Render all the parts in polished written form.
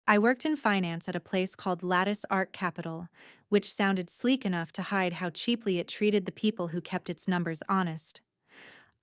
I worked in finance at a place called Lattice Art Capital, which sounded sleek enough to hide how cheaply it treated the people who kept its numbers honest.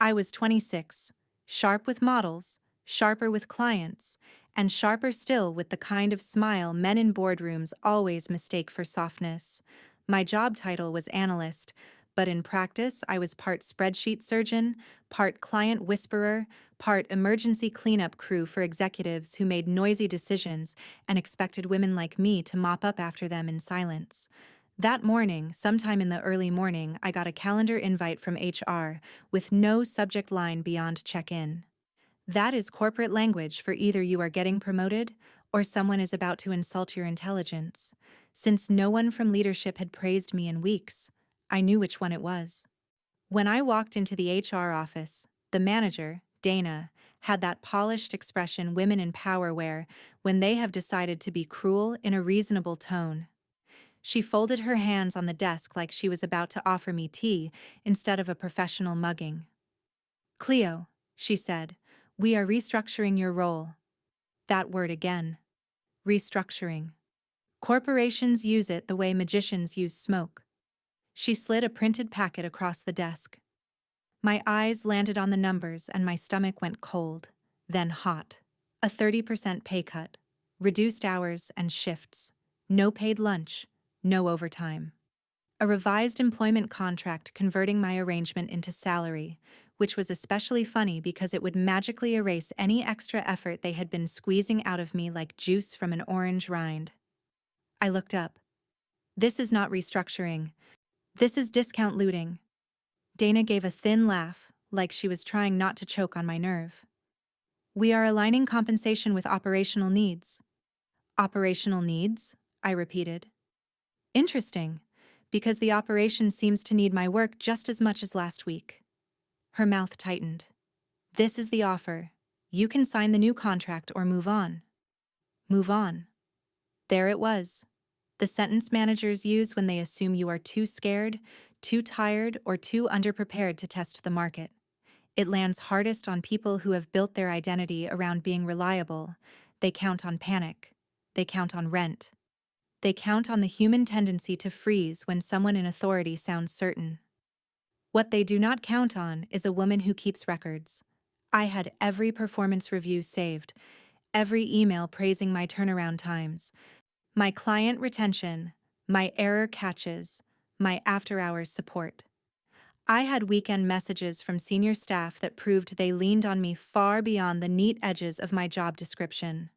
I was 26, sharp with models, sharper with clients, and sharper still with the kind of smile men in boardrooms always mistake for softness. My job title was analyst, but in practice I was part spreadsheet surgeon, part client whisperer, part emergency cleanup crew for executives who made noisy decisions and expected women like me to mop up after them in silence. That morning, sometime in the early morning, I got a calendar invite from HR with no subject line beyond check-in. That is corporate language for either you are getting promoted or someone is about to insult your intelligence. Since no one from leadership had praised me in weeks, I knew which one it was. When I walked into the HR office, the manager, Dana, had that polished expression women in power wear when they have decided to be cruel in a reasonable tone. She folded her hands on the desk like she was about to offer me tea instead of a professional mugging. "Cleo," she said, "we are restructuring your role." That word again. Restructuring. Corporations use it the way magicians use smoke. She slid a printed packet across the desk. My eyes landed on the numbers and my stomach went cold, then hot. A 30% pay cut, reduced hours and shifts, no paid lunch, no overtime. A revised employment contract converting my arrangement into salary, which was especially funny because it would magically erase any extra effort they had been squeezing out of me like juice from an orange rind. I looked up. "This is not restructuring. This is discount looting." Dana gave a thin laugh, like she was trying not to choke on my nerve. "We are aligning compensation with operational needs." "Operational needs?" I repeated. "Interesting, because the operation seems to need my work just as much as last week." Her mouth tightened. "This is the offer. You can sign the new contract or move on." Move on. There it was. The sentence managers use when they assume you are too scared, too tired, or too underprepared to test the market. It lands hardest on people who have built their identity around being reliable. They count on panic. They count on rent. They count on the human tendency to freeze when someone in authority sounds certain. What they do not count on is a woman who keeps records. I had every performance review saved, every email praising my turnaround times, my client retention, my error catches, my after-hours support. I had weekend messages from senior staff that proved they leaned on me far beyond the neat edges of my job description.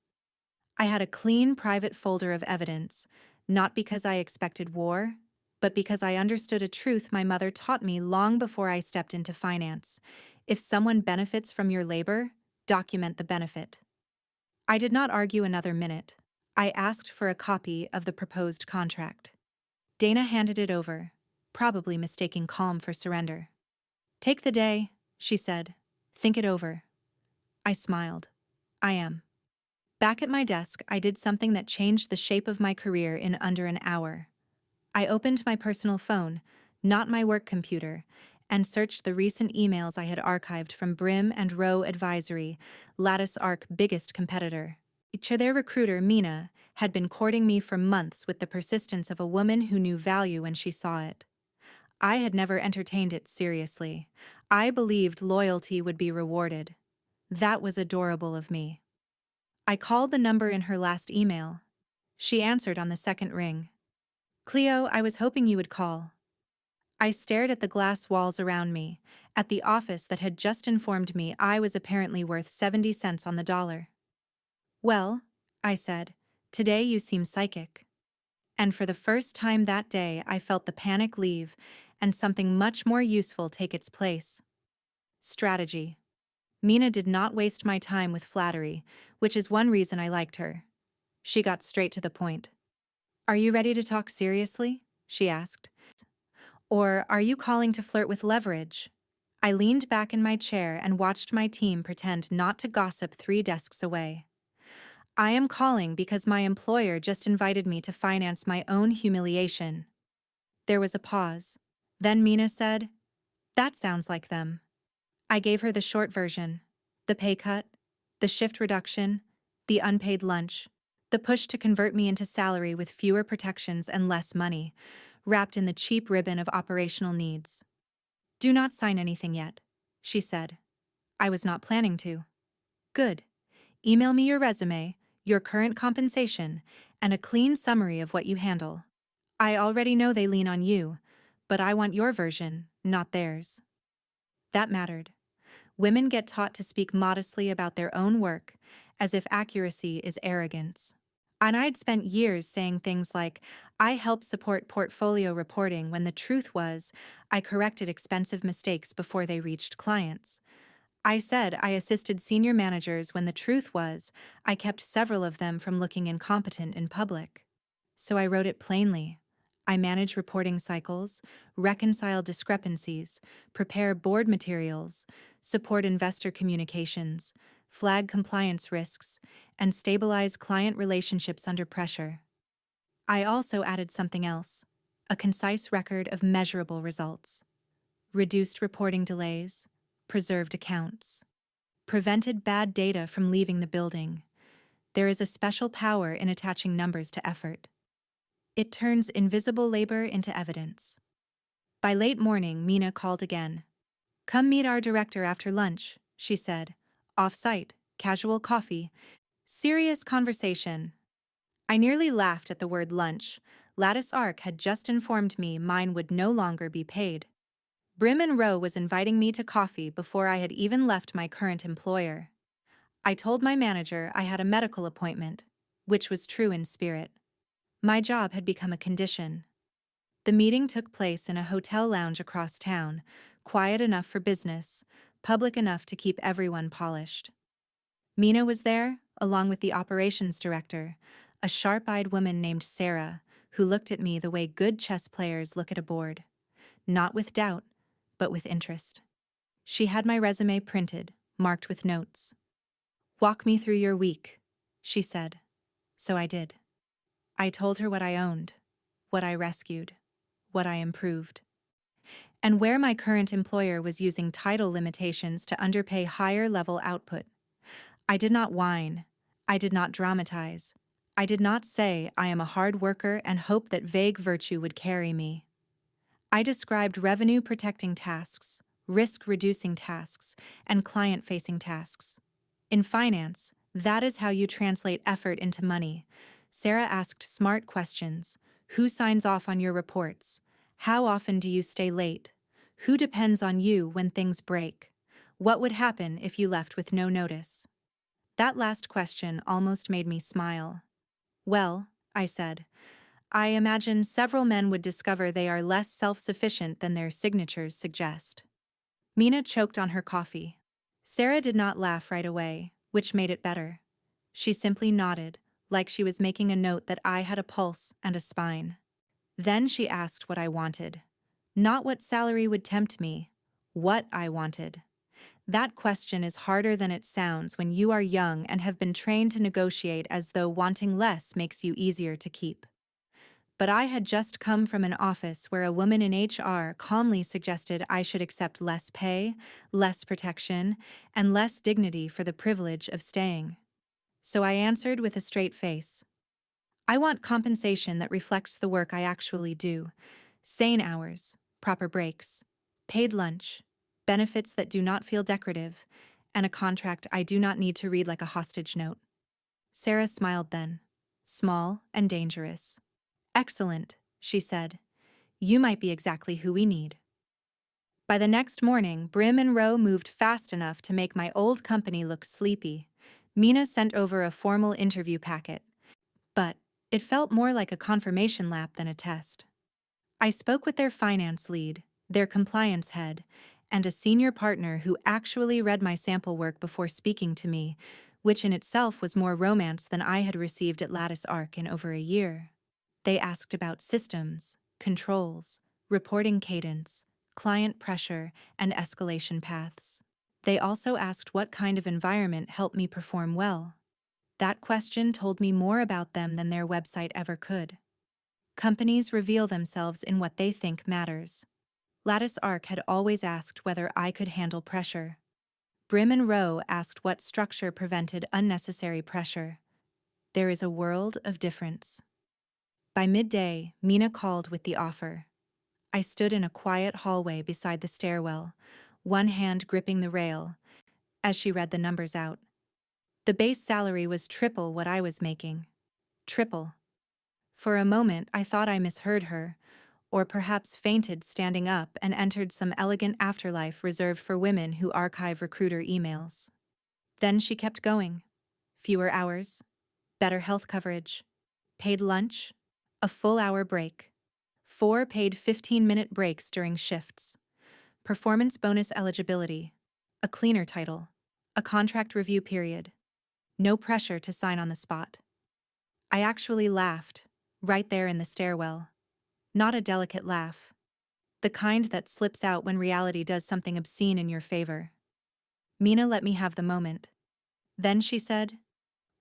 I had a clean private folder of evidence, not because I expected war, but because I understood a truth my mother taught me long before I stepped into finance. If someone benefits from your labor, document the benefit. I did not argue another minute. I asked for a copy of the proposed contract. Dana handed it over, probably mistaking calm for surrender. "Take the day," she said. "Think it over." I smiled. "I am." Back at my desk, I did something that changed the shape of my career in under an hour. I opened my personal phone, not my work computer, and searched the recent emails I had archived from Brim and Rowe Advisory, Lattice Arc biggest competitor. Their recruiter, Mina, had been courting me for months with the persistence of a woman who knew value when she saw it. I had never entertained it seriously. I believed loyalty would be rewarded. That was adorable of me. I called the number in her last email. She answered on the second ring. "Cleo, I was hoping you would call." I stared at the glass walls around me, at the office that had just informed me I was apparently worth 70 cents on the dollar. "Well," I said, "today you seem psychic." And for the first time that day I felt the panic leave and something much more useful take its place. Strategy. Mina did not waste my time with flattery, which is one reason I liked her. She got straight to the point. "Are you ready to talk seriously?" she asked. "Or are you calling to flirt with leverage?" I leaned back in my chair and watched my team pretend not to gossip 3 desks away. "I am calling because my employer just invited me to finance my own humiliation." There was a pause. Then Mina said, "That sounds like them." I gave her the short version. The pay cut, the shift reduction, the unpaid lunch, The push to convert me into salary with fewer protections and less money, wrapped in the cheap ribbon of operational needs. Do not sign anything yet, she said. I was not planning to. Good. Email me your resume, your current compensation, and a clean summary of what you handle. I already know they lean on you, but I want your version, not theirs. That mattered. Women get taught to speak modestly about their own work, as if accuracy is arrogance. And I'd spent years saying things like, I help support portfolio reporting, when the truth was, I corrected expensive mistakes before they reached clients. I said I assisted senior managers, when the truth was, I kept several of them from looking incompetent in public. So I wrote it plainly. I manage reporting cycles, reconcile discrepancies, prepare board materials, support investor communications, flag compliance risks, and stabilize client relationships under pressure. I also added something else: a concise record of measurable results. Reduced reporting delays, preserved accounts, prevented bad data from leaving the building. There is a special power in attaching numbers to effort. It turns invisible labor into evidence. By late morning, Mina called again. Come meet our director after lunch, she said. Off-site, casual coffee, serious conversation. I nearly laughed at the word lunch. Lattice Arc had just informed me mine would no longer be paid. Brim and Rowe was inviting me to coffee before I had even left my current employer. I told my manager I had a medical appointment, which was true in spirit. My job had become a condition. The meeting took place in a hotel lounge across town, quiet enough for business, public enough to keep everyone polished. Mina was there, along with the operations director, a sharp-eyed woman named Sarah, who looked at me the way good chess players look at a board. Not with doubt, but with interest. She had my resume printed, marked with notes. Walk me through your week, she said. So I did. I told her what I owned, what I rescued, what I improved, and where my current employer was using title limitations to underpay higher-level output. I did not whine. I did not dramatize. I did not say I am a hard worker and hope that vague virtue would carry me. I described revenue-protecting tasks, risk-reducing tasks, and client-facing tasks. In finance, that is how you translate effort into money. Sarah asked smart questions. Who signs off on your reports? How often do you stay late? Who depends on you when things break? What would happen if you left with no notice? That last question almost made me smile. Well, I said, I imagine several men would discover they are less self-sufficient than their signatures suggest. Mina choked on her coffee. Sarah did not laugh right away, which made it better. She simply nodded, like she was making a note that I had a pulse and a spine. Then she asked what I wanted. Not what salary would tempt me, what I wanted. That question is harder than it sounds when you are young and have been trained to negotiate as though wanting less makes you easier to keep. But I had just come from an office where a woman in HR calmly suggested I should accept less pay, less protection, and less dignity for the privilege of staying. So I answered with a straight face. I want compensation that reflects the work I actually do. Sane hours, proper breaks, paid lunch, benefits that do not feel decorative, and a contract I do not need to read like a hostage note. Sarah smiled then. Small and dangerous. Excellent, she said. You might be exactly who we need. By the next morning, Brim and Rowe moved fast enough to make my old company look sleepy. Mina sent over a formal interview packet, but it felt more like a confirmation lap than a test. I spoke with their finance lead, their compliance head, and a senior partner who actually read my sample work before speaking to me, which in itself was more romance than I had received at Lattice Arc in over a year. They asked about systems, controls, reporting cadence, client pressure, and escalation paths. They also asked what kind of environment helped me perform well. That question told me more about them than their website ever could. Companies reveal themselves in what they think matters. Lattice Arc had always asked whether I could handle pressure. Brim and Rowe asked what structure prevented unnecessary pressure. There is a world of difference. By midday, Mina called with the offer. I stood in a quiet hallway beside the stairwell, one hand gripping the rail, as she read the numbers out. The base salary was triple what I was making. Triple. For a moment, I thought I misheard her, or perhaps fainted standing up and entered some elegant afterlife reserved for women who archive recruiter emails. Then she kept going. Fewer hours, better health coverage, paid lunch, a full-hour break, 4 paid 15-minute breaks during shifts, performance bonus eligibility, a cleaner title, a contract review period, no pressure to sign on the spot. I actually laughed, right there in the stairwell. Not a delicate laugh. The kind that slips out when reality does something obscene in your favor. Mina let me have the moment. Then she said,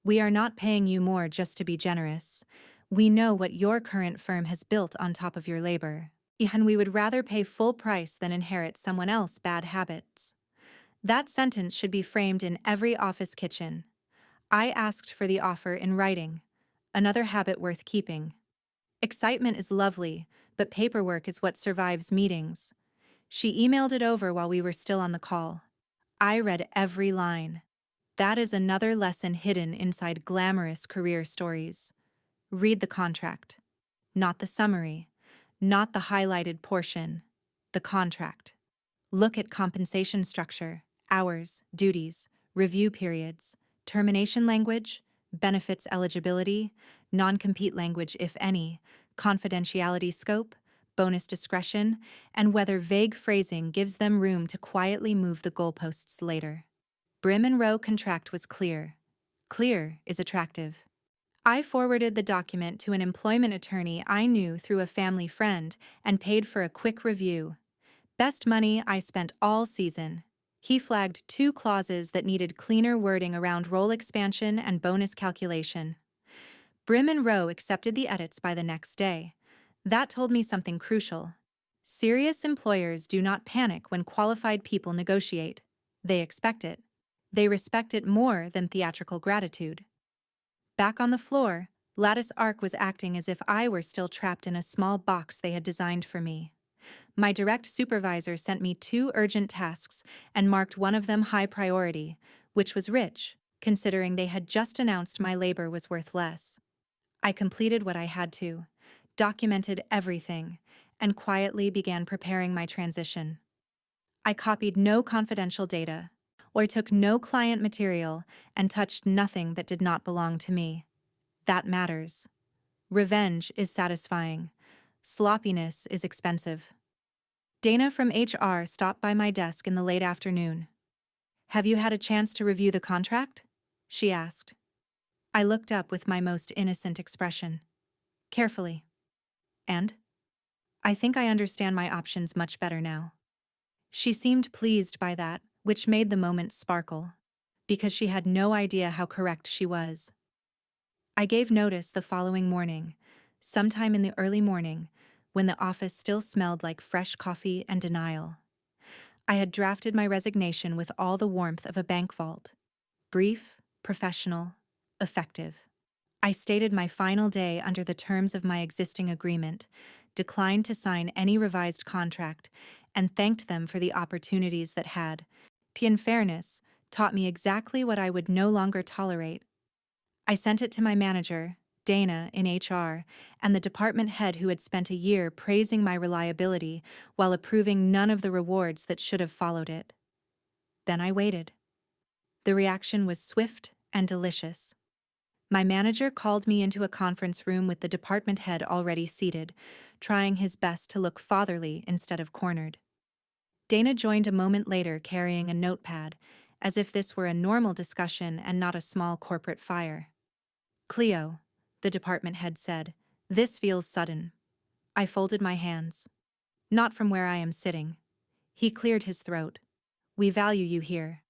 "We are not paying you more just to be generous. We know what your current firm has built on top of your labor, and we would rather pay full price than inherit someone else's bad habits." That sentence should be framed in every office kitchen. I asked for the offer in writing. Another habit worth keeping. Excitement is lovely, but paperwork is what survives meetings. She emailed it over while we were still on the call. I read every line. That is another lesson hidden inside glamorous career stories. Read the contract. Not the summary. Not the highlighted portion. The contract. Look at compensation structure, hours, duties, review periods, termination language, benefits eligibility, non-compete language if any, confidentiality scope, bonus discretion, and whether vague phrasing gives them room to quietly move the goalposts later. Brim and Rowe contract was clear. Clear is attractive. I forwarded the document to an employment attorney I knew through a family friend and paid for a quick review. Best money I spent all season. He flagged 2 clauses that needed cleaner wording around role expansion and bonus calculation. Brim and Rowe accepted the edits by the next day. That told me something crucial. Serious employers do not panic when qualified people negotiate. They expect it. They respect it more than theatrical gratitude. Back on the floor, Lattice Arc was acting as if I were still trapped in a small box they had designed for me. My direct supervisor sent me 2 urgent tasks and marked one of them high priority, which was rich, considering they had just announced my labor was worth less. I completed what I had to, documented everything, and quietly began preparing my transition. I copied no confidential data, or took no client material, and touched nothing that did not belong to me. That matters. Revenge is satisfying. Sloppiness is expensive. Dana from HR stopped by my desk in the late afternoon. "Have you had a chance to review the contract?" she asked. I looked up with my most innocent expression. "Carefully." "And?" "I think I understand my options much better now." She seemed pleased by that, which made the moment sparkle, because she had no idea how correct she was. I gave notice the following morning, sometime in the early morning, when the office still smelled like fresh coffee and denial. I had drafted my resignation with all the warmth of a bank vault. Brief, professional, effective. I stated my final day under the terms of my existing agreement, declined to sign any revised contract, and thanked them for the opportunities that had, in fairness, taught me exactly what I would no longer tolerate. I sent it to my manager, Dana, in HR, and the department head who had spent a year praising my reliability while approving none of the rewards that should have followed it. Then I waited. The reaction was swift and delicious. My manager called me into a conference room with the department head already seated, trying his best to look fatherly instead of cornered. Dana joined a moment later carrying a notepad, as if this were a normal discussion and not a small corporate fire. "Cleo," the department head said, "this feels sudden." I folded my hands. "Not from where I am sitting." He cleared his throat. "We value you here."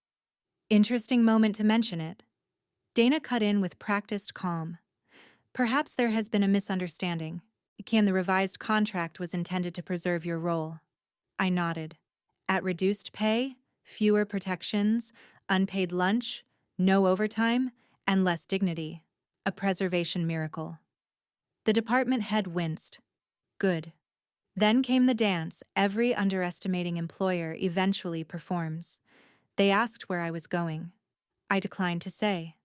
Interesting moment to mention it. Dana cut in with practiced calm. "Perhaps there has been a misunderstanding. The revised contract was intended to preserve your role." I nodded. "At reduced pay, fewer protections, unpaid lunch, no overtime, and less dignity. a preservation miracle. The department head winced. Good. Then came the dance every underestimating employer eventually performs. They asked where I was going. I declined to say.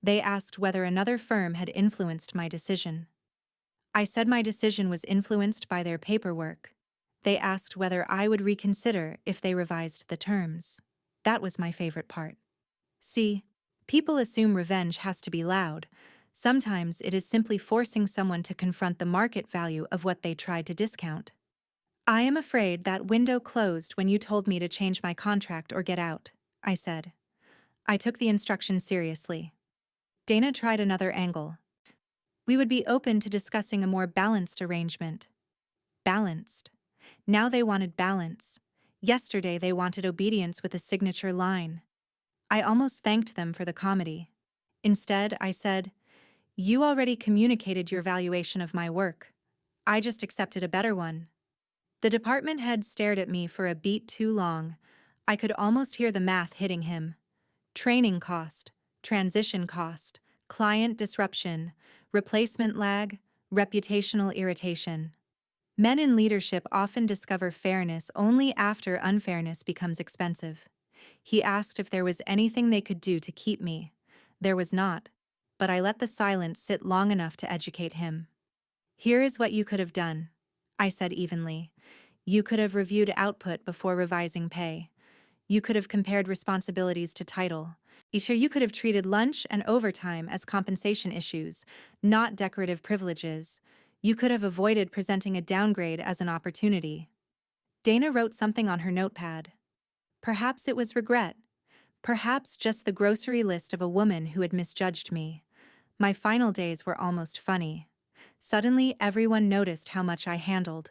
They asked whether another firm had influenced my decision. I said my decision was influenced by their paperwork. They asked whether I would reconsider if they revised the terms. That was my favorite part. See, people assume revenge has to be loud. Sometimes it is simply forcing someone to confront the market value of what they tried to discount. I am afraid that window closed when you told me to change my contract or get out, I said. I took the instruction seriously. Dana tried another angle. We would be open to discussing a more balanced arrangement. Balanced. Now they wanted balance. Yesterday they wanted obedience with a signature line. I almost thanked them for the comedy. Instead, I said, "You already communicated your valuation of my work. I just accepted a better one." The department head stared at me for a beat too long. I could almost hear the math hitting him. Training cost, transition cost, client disruption, replacement lag, reputational irritation. Men in leadership often discover fairness only after unfairness becomes expensive. He asked if there was anything they could do to keep me. There was not, but I let the silence sit long enough to educate him. Here is what you could have done, I said evenly. You could have reviewed output before revising pay. You could have compared responsibilities to title. You could have treated lunch and overtime as compensation issues, not decorative privileges. You could have avoided presenting a downgrade as an opportunity. Dana wrote something on her notepad. Perhaps it was regret. Perhaps just the grocery list of a woman who had misjudged me. My final days were almost funny. Suddenly, everyone noticed how much I handled.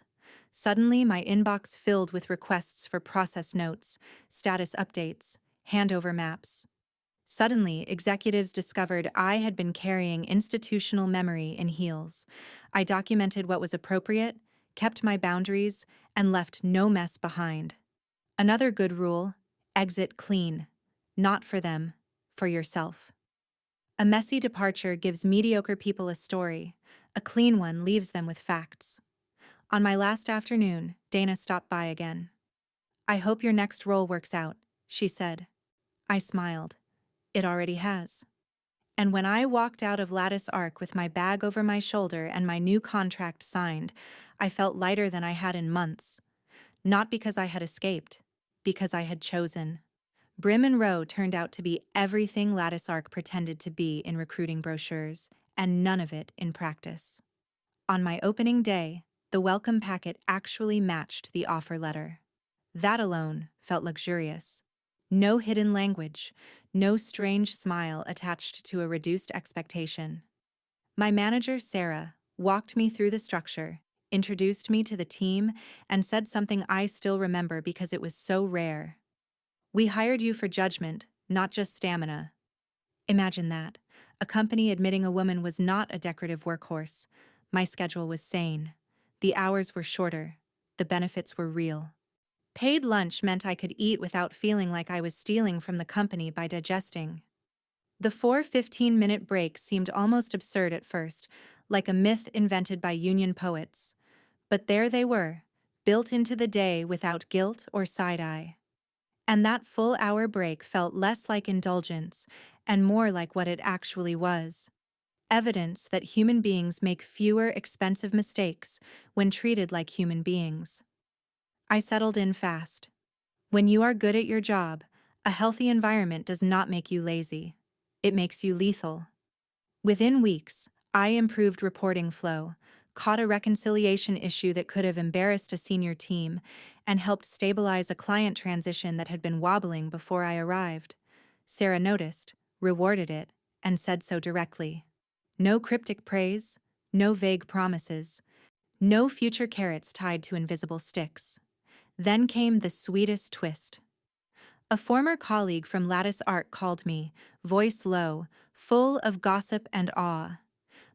Suddenly, my inbox filled with requests for process notes, status updates, handover maps. Suddenly, executives discovered I had been carrying institutional memory in heels. I documented what was appropriate, kept my boundaries, and left no mess behind. Another good rule: exit clean. Not for them, for yourself. A messy departure gives mediocre people a story. A clean one leaves them with facts. On my last afternoon, Dana stopped by again. I hope your next role works out, she said. I smiled. It already has. And when I walked out of Lattice Arc with my bag over my shoulder and my new contract signed, I felt lighter than I had in months. Not because I had escaped, because I had chosen. Brim and Row turned out to be everything Lattice Arc pretended to be in recruiting brochures, and none of it in practice. On my opening day, the welcome packet actually matched the offer letter. That alone felt luxurious. No hidden language, no strange smile attached to a reduced expectation. My manager, Sarah, walked me through the structure, introduced me to the team, and said something I still remember because it was so rare. We hired you for judgment, not just stamina. Imagine that. A company admitting a woman was not a decorative workhorse. My schedule was sane. The hours were shorter. The benefits were real. Paid lunch meant I could eat without feeling like I was stealing from the company by digesting. The 4 15-minute breaks seemed almost absurd at first, like a myth invented by union poets. But there they were, built into the day without guilt or side-eye. And that full-hour break felt less like indulgence and more like what it actually was. Evidence that human beings make fewer expensive mistakes when treated like human beings. I settled in fast. When you are good at your job, a healthy environment does not make you lazy. It makes you lethal. Within weeks, I improved reporting flow, caught a reconciliation issue that could have embarrassed a senior team, and helped stabilize a client transition that had been wobbling before I arrived. Sarah noticed, rewarded it, and said so directly. No cryptic praise, no vague promises, no future carrots tied to invisible sticks. Then came the sweetest twist. A former colleague from Lattice Arc called me, voice low, full of gossip and awe.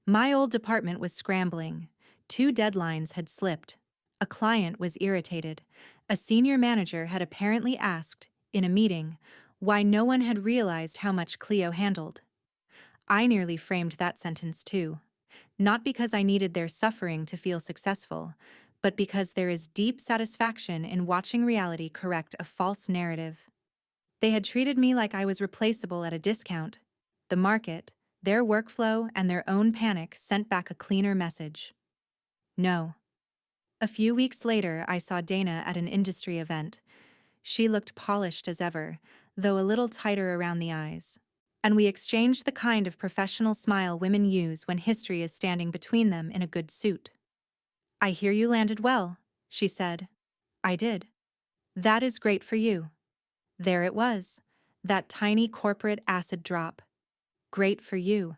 My old department was scrambling. 2 deadlines had slipped. A client was irritated. A senior manager had apparently asked, in a meeting, why no one had realized how much Cleo handled. I nearly framed that sentence too. Not because I needed their suffering to feel successful, but because there is deep satisfaction in watching reality correct a false narrative. They had treated me like I was replaceable at a discount. The market, their workflow, and their own panic sent back a cleaner message. No. A few weeks later, I saw Dana at an industry event. She looked polished as ever, though a little tighter around the eyes. And we exchanged the kind of professional smile women use when history is standing between them in a good suit. "I hear you landed well," she said. I did. "That is great for you." There it was, that tiny corporate acid drop. Great for you.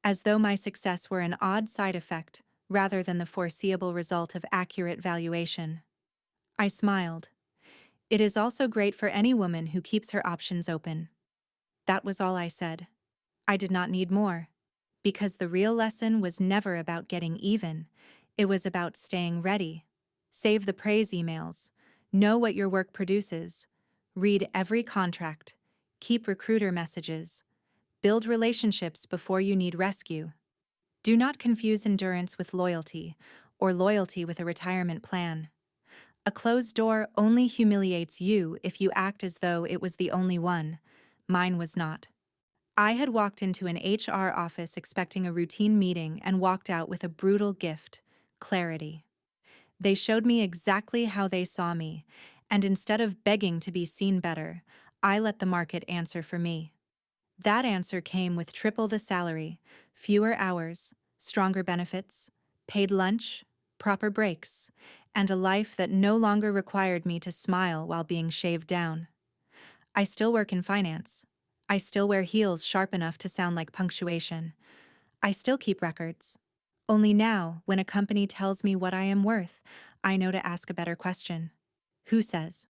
As though my success were an odd side effect, rather than the foreseeable result of accurate valuation. I smiled. It is also great for any woman who keeps her options open. That was all I said. I did not need more. Because the real lesson was never about getting even. It was about staying ready. Save the praise emails. Know what your work produces. Read every contract. Keep recruiter messages. Build relationships before you need rescue. Do not confuse endurance with loyalty, or loyalty with a retirement plan. A closed door only humiliates you if you act as though it was the only one. Mine was not. I had walked into an HR office expecting a routine meeting and walked out with a brutal gift: clarity. They showed me exactly how they saw me, and instead of begging to be seen better, I let the market answer for me. That answer came with triple the salary, fewer hours, stronger benefits, paid lunch, proper breaks, and a life that no longer required me to smile while being shaved down. I still work in finance. I still wear heels sharp enough to sound like punctuation. I still keep records. Only now, when a company tells me what I am worth, I know to ask a better question. Who says?